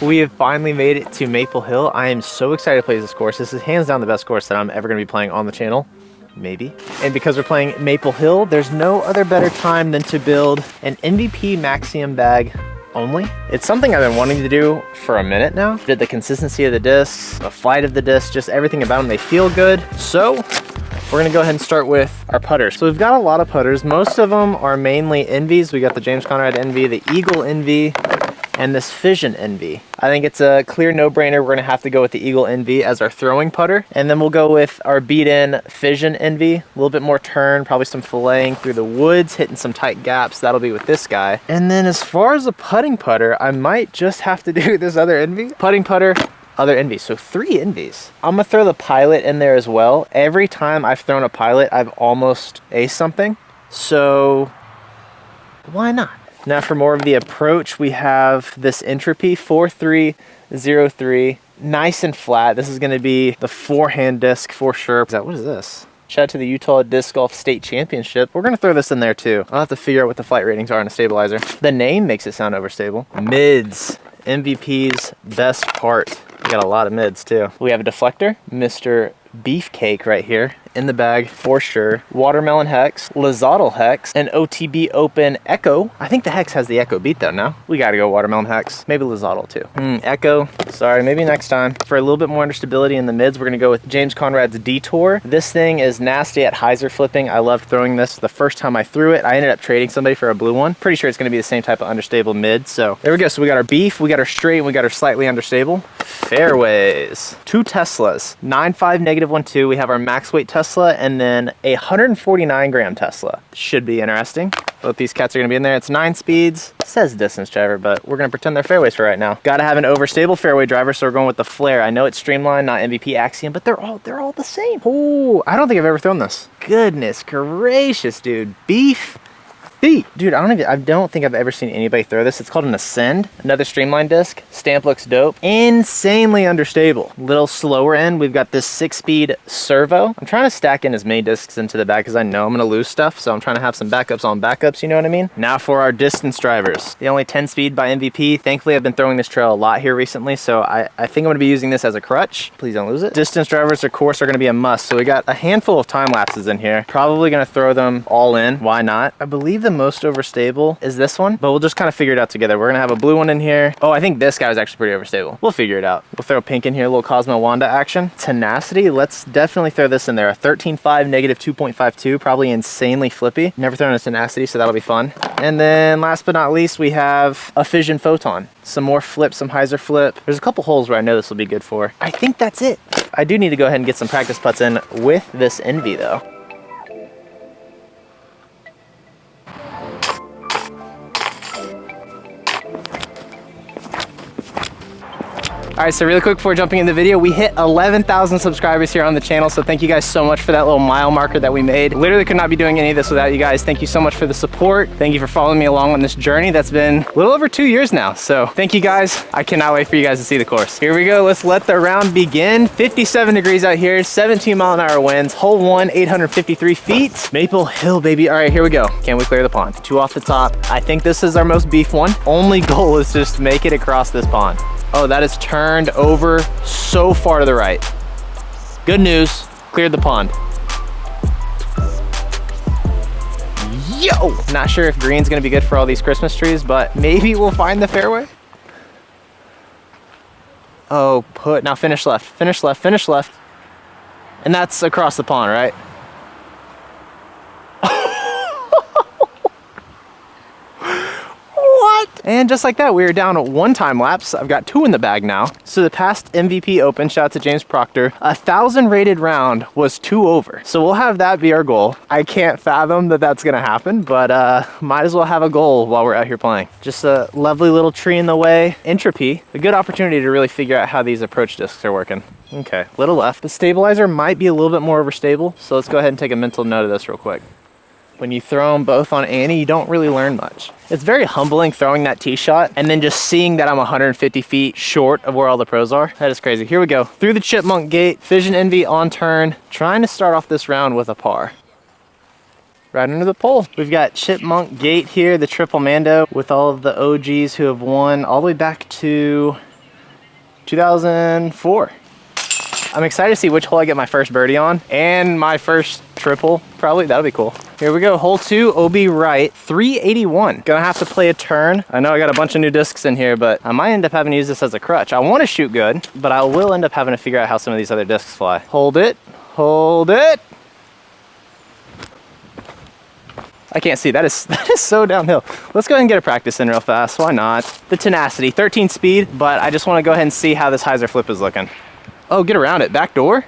We have finally made it to Maple Hill. I am so excited to play this course. This is hands down the best course that I'm ever going to be playing on the channel. Maybe. And because we're playing Maple Hill, there's no other better time than to build an MVP Maxium bag only. It's something I've been wanting to do for a minute now. Did the consistency of the discs, the flight of the discs, just everything about them. They feel good. So we're gonna go ahead and start with our putters. So we've got a lot of putters. Most of them are mainly Envies. We got the James Conrad Envy, the Eagle Envy, and this Fission Envy. I think it's a clear no-brainer. We're gonna have to go with the Eagle Envy as our throwing putter. And then we'll go with our beat-in Fission Envy. A little bit more turn, probably some filleting through the woods, hitting some tight gaps. That'll be with this guy. And then as far as a putting putter, I might just have to do this other Envy. Putting putter, other Envies, so 3 Envies. I'm gonna throw the Pilot in there as well. Every time I've thrown a Pilot, I've almost aced something. So why not? Now for more of the approach, we have this Entropy 4303, nice and flat. This is gonna be the forehand disc for sure. What is this? Shout out to the Utah Disc Golf State Championship. We're gonna throw this in there too. I'll have to figure out what the flight ratings are on a stabilizer. The name makes it sound overstable. Mids, MVP's best part. We got a lot of mids too. We have a deflector, Mr. Beefcake right here in the bag for sure. Watermelon Hex, Lazadal Hex, and OTB Open Echo. I think the Hex has the Echo beat though now. We gotta go Watermelon Hex. Maybe Lazadal too. Echo, sorry, maybe next time. For a little bit more understability in the mids, we're gonna go with James Conrad's Detour. This thing is nasty at hyzer flipping. I loved throwing this the first time I threw it. I ended up trading somebody for a blue one. Pretty sure it's gonna be the same type of understable mid. So there we go. So we got our beef, we got our straight, and we got our slightly understable. Fairways. 2 Teslas, 9.5 -1.2. We have our max weight Tesla and then a 149 gram Tesla. Should be interesting. Both these cats are gonna be in there. It's 9 speeds. It says distance driver, but we're gonna pretend they're fairways for right now. Gotta have an overstable fairway driver, so we're going with the Flare. I know it's streamlined, not MVP Axiom, but they're all the same. Oh, I don't think I've ever thrown this. Goodness gracious, dude. Beef. Dude, I don't think I've ever seen anybody throw this. It's called an Ascend, another streamlined disc. Stamp looks dope. Insanely understable. Little slower end, we've got this 6-speed servo. I'm trying to stack in as many discs into the bag because I know I'm gonna lose stuff, so I'm trying to have some backups on backups, you know what I mean? Now for our distance drivers. The only 10-speed by MVP. Thankfully, I've been throwing this trail a lot here recently, so I think I'm gonna be using this as a crutch. Please don't lose it. Distance drivers, of course, are gonna be a must. So we got a handful of time lapses in here. Probably gonna throw them all in. Why not? I believe the most overstable is this one, but we'll just kind of figure it out together. We're gonna have a blue one in here. Oh, I think this guy was actually pretty overstable. We'll figure it out. We'll throw pink in here, a little Cosmo Wanda action. Tenacity, let's definitely throw this in there. A 13.5 -2.52, probably insanely flippy. Never thrown a Tenacity, so that'll be fun. And then last but not least, we have a Fission Photon. Some more flip, some hyzer flip. There's a couple holes where I know this will be good for. I think that's it. I do need to go ahead and get some practice putts in with this Envy though. All right, so really quick before jumping in the video, we hit 11,000 subscribers here on the channel, so thank you guys so much for that little mile marker that we made. Literally could not be doing any of this without you guys. Thank you so much for the support. Thank you for following me along on this journey that's been a little over 2 years now. So thank you guys. I cannot wait for you guys to see the course. Here we go, let's let the round begin. 57 degrees out here, 17-mile-an-hour winds. Hole 1, 853 feet. Maple Hill, baby. All right, here we go. Can we clear the pond? 2 off the top. I think this is our most beef one. Only goal is just to make it across this pond. Oh, that is turned over so far to the right. Good news, cleared the pond. Yo! Not sure if green's gonna be good for all these Christmas trees, but maybe we'll find the fairway. Oh, now finish left, finish left, finish left. And that's across the pond, right? And just like that, we are down 1 time lapse. I've got 2 in the bag now. So the past MVP Open, shout out to James Proctor, 1,000 rated round was 2 over. So we'll have that be our goal. I can't fathom that that's gonna happen, but might as well have a goal while we're out here playing. Just a lovely little tree in the way. Entropy, a good opportunity to really figure out how these approach discs are working. Okay, little left. The stabilizer might be a little bit more overstable, so let's go ahead and take a mental note of this real quick. When you throw them both on Annie, you don't really learn much. It's very humbling throwing that tee shot and then just seeing that I'm 150 feet short of where all the pros are. That is crazy. Here we go. Through the Chipmunk Gate, Fission Envy on turn, trying to start off this round with a par. Right under the pole. We've got Chipmunk Gate here, the Triple Mando, with all of the OGs who have won all the way back to 2004. I'm excited to see which hole I get my first birdie on and my first triple, probably. That'll be cool. Here we go, hole 2, OB right, 381. Gonna have to play a turn. I know I got a bunch of new discs in here, but I might end up having to use this as a crutch. I want to shoot good, but I will end up having to figure out how some of these other discs fly. Hold it, hold it. I can't see, that is so downhill. Let's go ahead and get a practice in real fast, why not? The tenacity, 13 speed, but I just want to go ahead and see how this hyzer flip is looking. Oh, get around it, back door.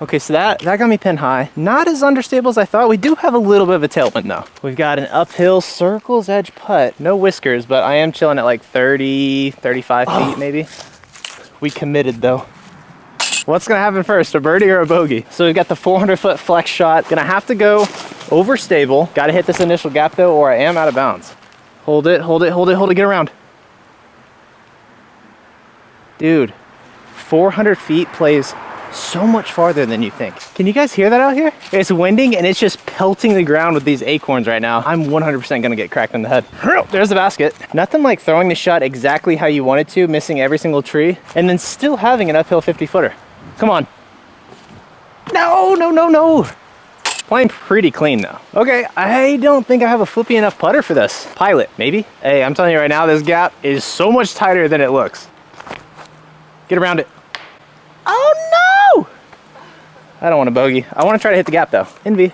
Okay, so that got me pinned high. Not as understable as I thought. We do have a little bit of a tailwind though. We've got an uphill circles edge putt. No whiskers, but I am chilling at like 30, 35 feet maybe. We committed though. What's gonna happen first, a birdie or a bogey? So we've got the 400-foot flex shot. Gonna have to go over stable. Gotta hit this initial gap though, or I am out of bounds. Hold it, hold it, hold it, hold it, get around. Dude, 400 feet plays so much farther than you think. Can you guys hear that out here? It's winding and it's just pelting the ground with these acorns right now. I'm 100% gonna get cracked in the head. There's the basket. Nothing like throwing the shot exactly how you want it to, missing every single tree, and then still having an uphill 50-footer. Come on. No, no, no, no. Playing pretty clean though. Okay, I don't think I have a flippy enough putter for this. Pilot, maybe? Hey, I'm telling you right now, this gap is so much tighter than it looks. Get around it. Oh no! I don't want a bogey. I want to try to hit the gap though. Envy.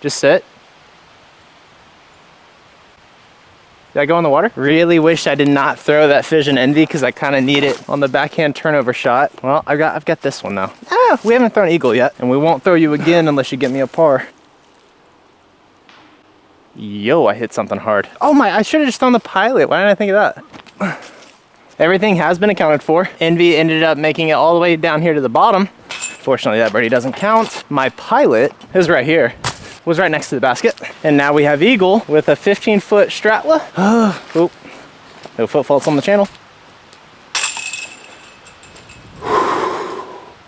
Just sit. Did I go in the water? Really wish I did not throw that Fission Envy because I kind of need it on the backhand turnover shot. Well, I've got this one though. Ah, we haven't thrown eagle yet, and we won't throw you again unless you get me a par. Yo, I hit something hard. Oh my, I should have just thrown the pilot. Why didn't I think of that? Everything has been accounted for. Envy ended up making it all the way down here to the bottom. Fortunately, that birdie doesn't count. My pilot is right here. Was right next to the basket. And now we have eagle with a 15-foot Stratla. Oh, no foot faults on the channel.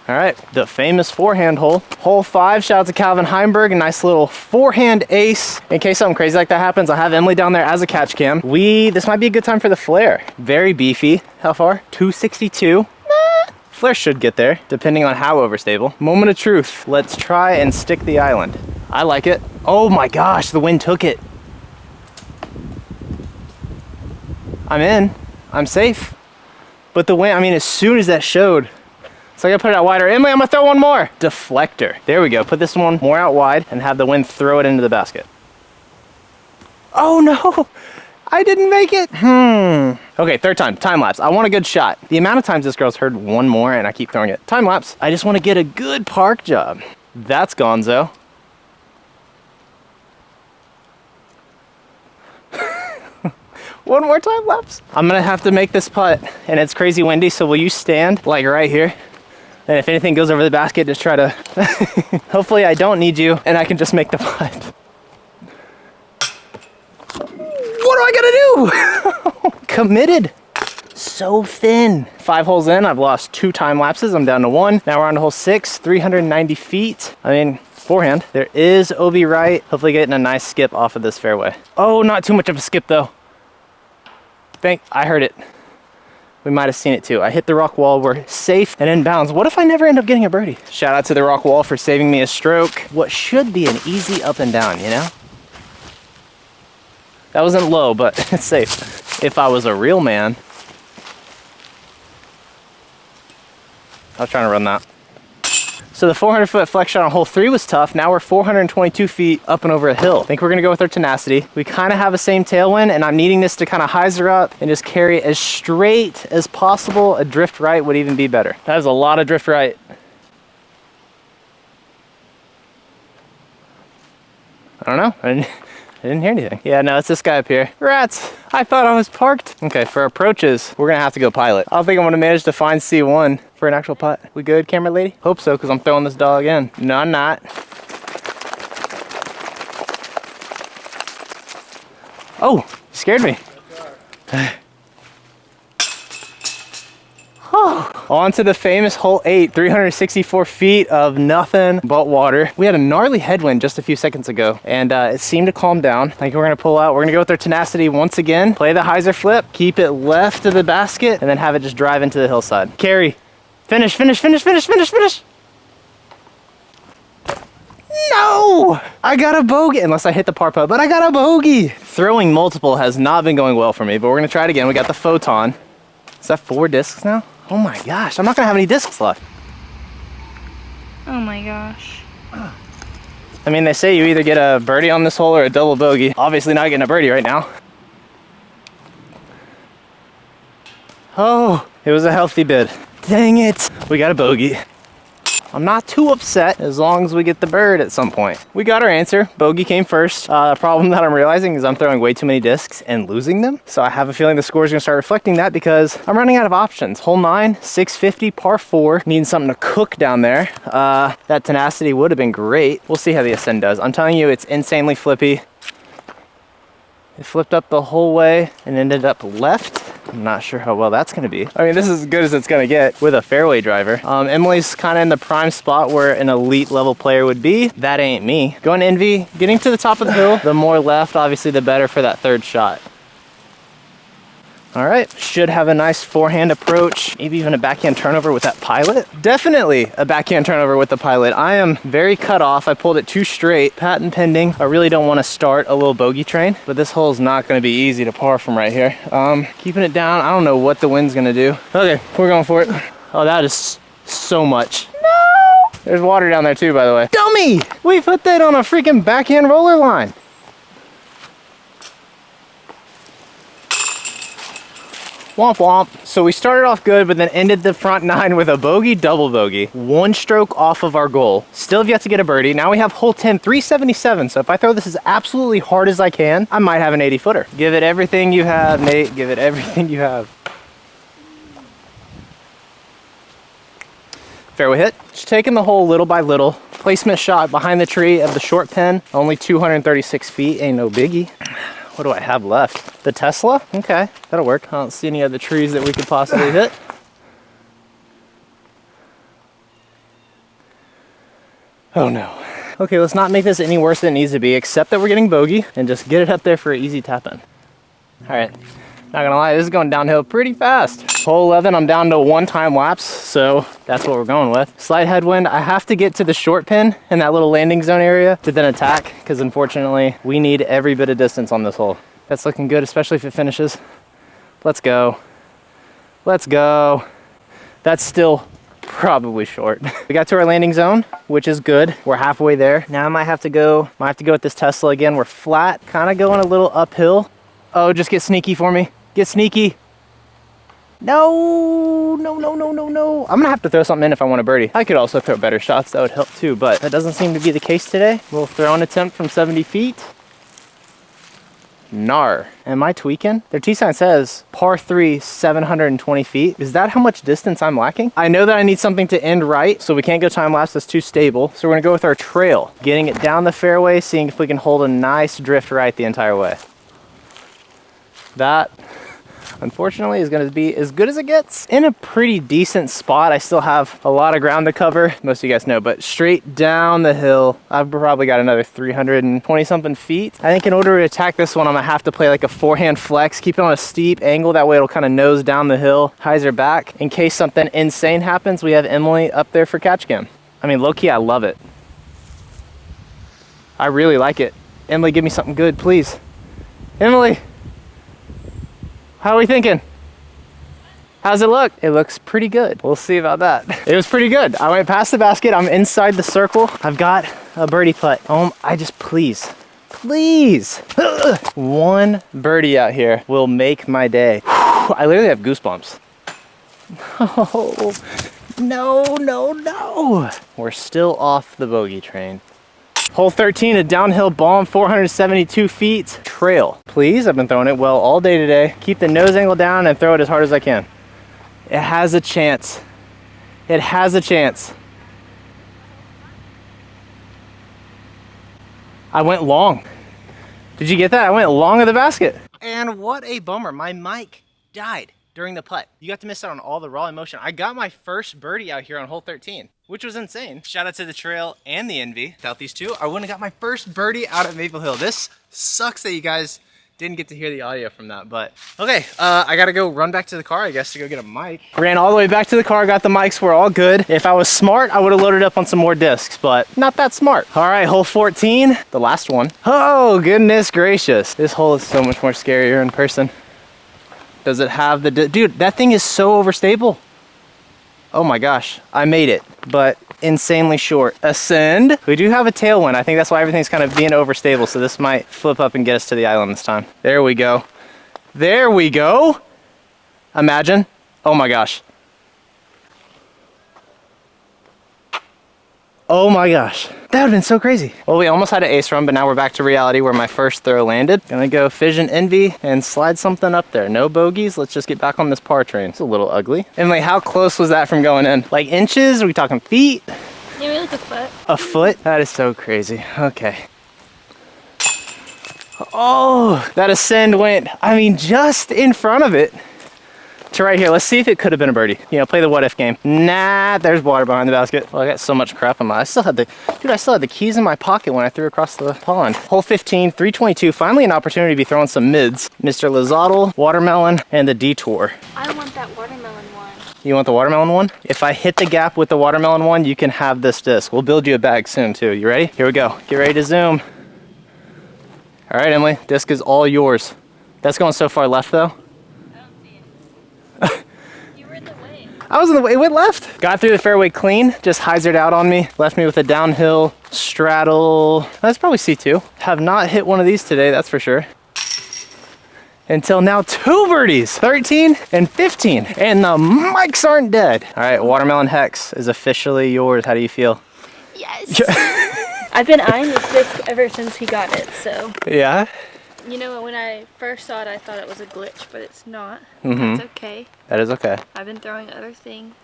All right, the famous forehand hole. Hole 5, shout out to Calvin Heimberg, a nice little forehand ace. In case something crazy like that happens, I'll have Emily down there as a catch cam. This might be a good time for the flare. Very beefy. How far? 262. Flare should get there, depending on how overstable. Moment of truth. Let's try and stick the island. I like it. Oh my gosh, the wind took it. I'm in. I'm safe. But the wind, I mean, as soon as that showed, so I gotta put it out wider. Emily, I'm gonna throw one more. Deflector. There we go. Put this one more out wide and have the wind throw it into the basket. Oh no, I didn't make it. Okay, third time, time lapse. I want a good shot. The amount of times this girl's heard one more and I keep throwing it. Time lapse. I just want to get a good park job. That's gonzo. One more time lapse. I'm gonna have to make this putt and it's crazy windy, so will you stand like right here? And if anything goes over the basket, just try to, hopefully I don't need you and I can just make the putt. What do I gotta do? Committed. So thin. 5 holes in, I've lost 2 time lapses. I'm down to 1. Now we're on to hole 6, 390 feet. I mean, forehand. There is OB right. Hopefully getting a nice skip off of this fairway. Oh, not too much of a skip though. I heard it. We might have seen it too. I hit the rock wall, we're safe and in bounds. What if I never end up getting a birdie? Shout out to the rock wall for saving me a stroke. What should be an easy up and down, you know? That wasn't low, but it's safe. If I was a real man, I was trying to run that. So the 400-foot flex shot on hole 3 was tough. Now we're 422 feet up and over a hill. I think we're gonna go with our tenacity. We kind of have the same tailwind, and I'm needing this to kind of hyzer up and just carry as straight as possible. A drift right would even be better. That is a lot of drift right. I don't know. I didn't hear anything. Yeah, no, it's this guy up here. Rats, I thought I was parked. Okay, for approaches, we're gonna have to go pilot. I don't think I'm gonna manage to find C1 for an actual putt. We good, camera lady? Hope so, because I'm throwing this dog in. No, I'm not. Oh, you scared me. Oh, On to the famous hole 8, 364 feet of nothing but water. We had a gnarly headwind just a few seconds ago, and it seemed to calm down. I think we're gonna pull out. We're gonna go with our tenacity once again, play the hyzer flip, keep it left of the basket, and then have it just drive into the hillside. Carry, finish, finish, finish, finish, finish, finish. No! I got a bogey, unless I hit the par putt, but I got a bogey. Throwing multiple has not been going well for me, but we're gonna try it again. We got the photon. Is that 4 discs now? Oh my gosh, I'm not gonna have any discs left. Oh my gosh. I mean, they say you either get a birdie on this hole or a double bogey. Obviously not getting a birdie right now. Oh, it was a healthy bid. Dang it, we got a bogey. I'm not too upset as long as we get the bird at some point. We got our answer. Bogey came first. The problem that I'm realizing is I'm throwing way too many discs and losing them. So I have a feeling the score is gonna start reflecting that because I'm running out of options. Hole 9, 650, par 4. Needing something to cook down there. That tenacity would have been great. We'll see how the ascend does. I'm telling you, it's insanely flippy. It flipped up the whole way and ended up left. I'm not sure how well that's gonna be. I mean, this is as good as it's gonna get with a fairway driver. Emily's kind of in the prime spot where an elite level player would be. That ain't me. Going Envy, getting to the top of the hill. The more left, obviously, the better for that third shot. All right, should have a nice forehand approach, maybe even a backhand turnover with that pilot. Definitely a backhand turnover with the pilot. I am very cut off. I pulled it too straight, patent pending. I really don't want to start a little bogey train, but this hole is not going to be easy to par from right here. Keeping it down, I don't know what the wind's going to do. Okay, we're going for it. Oh, that is so much. No! There's water down there too, by the way. Dummy! We put that on a freaking backhand roller line. Womp womp. So we started off good, but then ended the front 9 with a bogey, double bogey. 1 stroke off of our goal. Still have yet to get a birdie. Now we have hole 10, 377. So if I throw this as absolutely hard as I can, I might have an 80 footer. Give it everything you have, Nate. Give it everything you have. Fairway hit. Just taking the hole little by little. Placement shot behind the tree of the short pin. Only 236 feet, ain't no biggie. What do I have left? The Tesla? Okay, that'll work. I don't see any other trees that we could possibly hit. Oh no. Okay, let's not make this any worse than it needs to be, except that we're getting bogey, and just get it up there for an easy tap in. All right, not gonna lie, this is going downhill pretty fast. Hole 11, I'm down to 1 time lapse, so that's what we're going with. Slight headwind. I have to get to the short pin in that little landing zone area to then attack, because unfortunately, we need every bit of distance on this hole. That's looking good, especially if it finishes. Let's go. Let's go. That's still probably short. We got to our landing zone, which is good. We're halfway there. Now I might have to go with this Tesla again. We're flat, kind of going a little uphill. Oh, just get sneaky for me. Get sneaky. No, no, no, no, no, no. I'm gonna have to throw something in if I want a birdie. I could also throw better shots, that would help too, but that doesn't seem to be the case today. We'll throw an attempt from 70 feet. Nar. Am I tweaking? Their tee sign says par 3, 720 feet. Is that how much distance I'm lacking? I know that I need something to end right, so we can't go time lapse, that's too stable. So we're gonna go with our trail. Getting it down the fairway, seeing if we can hold a nice drift right the entire way. That, unfortunately, is going to be as good as it gets. In a pretty decent spot. I still have a lot of ground to cover, most of you guys know, but straight down the hill, I've probably got another 320 something feet. I think in order to attack this one, I'm gonna have to play like a forehand flex, keep it on a steep angle, that way it'll kind of nose down the hill, hyzer back. In case something insane happens, we have Emily up there for catch cam. I mean, low-key, I love it. I really like it. Emily, give me something good, please. Emily! How are we thinking? How's it look? It looks pretty good. We'll see about that. It was pretty good. I went past the basket. I'm inside the circle. I've got a birdie putt. I just, please. 1 birdie out here will make my day. I literally have goosebumps. Oh, no, no, no. We're still off the bogey train. Hole 13, a downhill bomb, 472 feet. Trail. Please, I've been throwing it well all day today. Keep the nose angle down and throw it as hard as I can. It has a chance. It has a chance. I went long. Did you get that? I went long of the basket. And what a bummer. My mic died. during the putt. You got to miss out on all the raw emotion. I got my first birdie out here on hole 13, which was insane. Shout out to the trail and the Envy. Without these two, I wouldn't have got my first birdie out at Maple Hill. This sucks that you guys didn't get to hear the audio from that, but okay, I gotta go run back to the car, I guess, to go get a mic. Ran all the way back to the car, got the mics, we're all good. If I was smart, I would have loaded up on some more discs, but not that smart. All right, hole 14, the last one. Oh, goodness gracious. This hole is so much more scarier in person. Does it have the, dude, that thing is so overstable. Oh my gosh, I made it, but insanely short. Ascend. We do have a tailwind. I think that's why everything's kind of being overstable, so this might flip up and get us to the island this time. There we go. There we go. Imagine. Oh my gosh. Oh my gosh. That would have been so crazy. Well, we almost had an ace run, but now we're back to reality where my first throw landed. Gonna go Fission Envy and slide something up there. No bogeys. Let's just get back on this par train. It's a little ugly. Emily, how close was that from going in? Like inches? Are we talking feet? Maybe like a foot. A foot? That is so crazy. Okay. Oh, that ascend went, I mean, just in front of it. To right here. Let's see if it could have been a birdie. You know, play the what if game. Nah, there's water behind the basket. Well, I got so much crap on my, I still had the keys in my pocket when I threw across the pond. Hole 15, 322. Finally an opportunity to be throwing some mids. Mr. Lozadal, Watermelon, and the Detour. I want that watermelon one. You want the watermelon one? If I hit the gap with the watermelon one, you can have this disc. We'll build you a bag soon too. You ready? Here we go. Get ready to zoom. All right, Emily, disc is all yours. That's going so far left though. I was in the way, it went left. Got through the fairway clean, just hyzered out on me. Left me with a downhill straddle. That's probably C2. Have not hit one of these today, that's for sure. Until now, 2 birdies, 13 and 15. And the mics aren't dead. All right, Watermelon Hex is officially yours. How do you feel? Yes. I've been eyeing this disc ever since he got it, so. Yeah? You know, when I first saw it, I thought it was a glitch, but it's not. That's okay. That is okay. I've been throwing other things.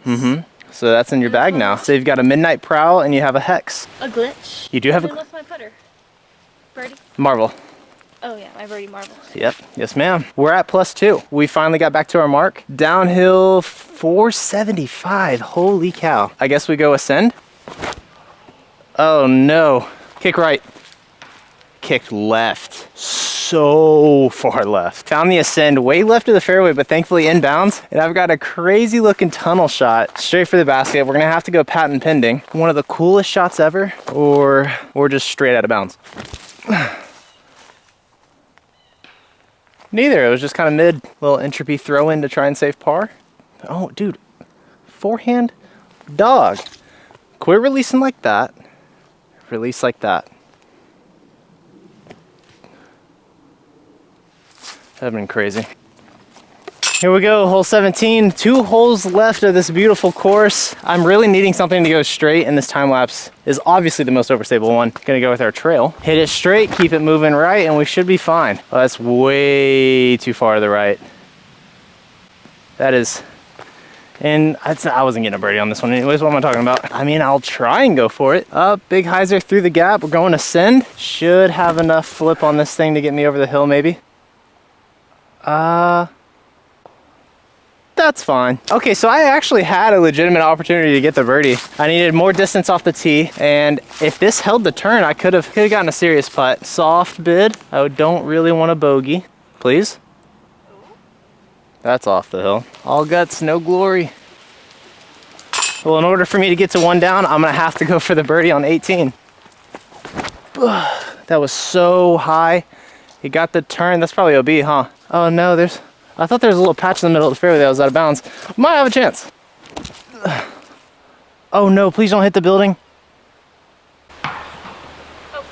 So that's in your bag now. So you've got a Midnight Prowl and you have a Hex. A glitch. You do have I left my putter. Birdie. Marble. Oh yeah, my birdie marble. Yep. Yes, ma'am. We're at +2. We finally got back to our mark. Downhill 475. Holy cow. I guess we go ascend. Oh no. Kick right. Kicked left. So far left. Found the ascend way left of the fairway, but thankfully inbounds. And I've got a crazy looking tunnel shot straight for the basket. We're gonna have to go patent pending. One of the coolest shots ever, or just straight out of bounds. Neither, it was just kind of mid. Little entropy throw in to try and save par. Oh, dude, forehand dog. Quit releasing like that. Release like that. That'd been crazy. Here we go, hole 17. 2 holes left of this beautiful course. I'm really needing something to go straight, and this time lapse is obviously the most overstable one. Gonna go with our trail. Hit it straight, keep it moving right, and we should be fine. Oh, that's way too far to the right. That is, and I wasn't getting a birdie on this one anyways. What am I talking about? I mean, I'll try and go for it. Up, big hyzer through the gap. We're going ascend. Should have enough flip on this thing to get me over the hill maybe. That's fine. Okay, so I actually had a legitimate opportunity to get the birdie. I needed more distance off the tee, and if this held the turn, I could have gotten a serious putt. Soft bid. I don't really want a bogey. Please? That's off the hill. All guts, no glory. Well, in order for me to get to 1 down, I'm gonna have to go for the birdie on 18. That was so high. He got the turn. That's probably OB, huh? Oh no, I thought there was a little patch in the middle of the fairway that was out of bounds. Might have a chance. Oh no, please don't hit the building. Oh.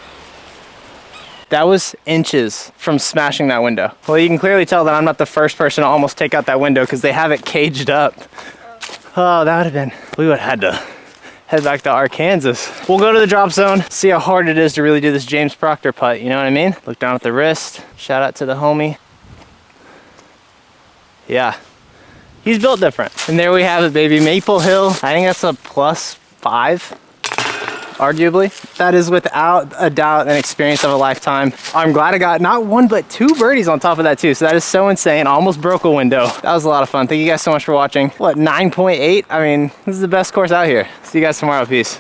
That was inches from smashing that window. Well, you can clearly tell that I'm not the first person to almost take out that window because they have it caged up. Oh, that would have been, we would have had to head back to Arkansas. We'll go to the drop zone, see how hard it is to really do this James Proctor putt, you know what I mean? Look down at the wrist, shout out to the homie. Yeah, he's built different. And there we have it, baby, Maple Hill. I think that's a +5. arguably. That is without a doubt an experience of a lifetime. I'm glad I got not one, but 2 birdies on top of that too. So that is so insane. I almost broke a window. That was a lot of fun. Thank you guys so much for watching. What, 9.8? I mean, this is the best course out here. See you guys tomorrow. Peace.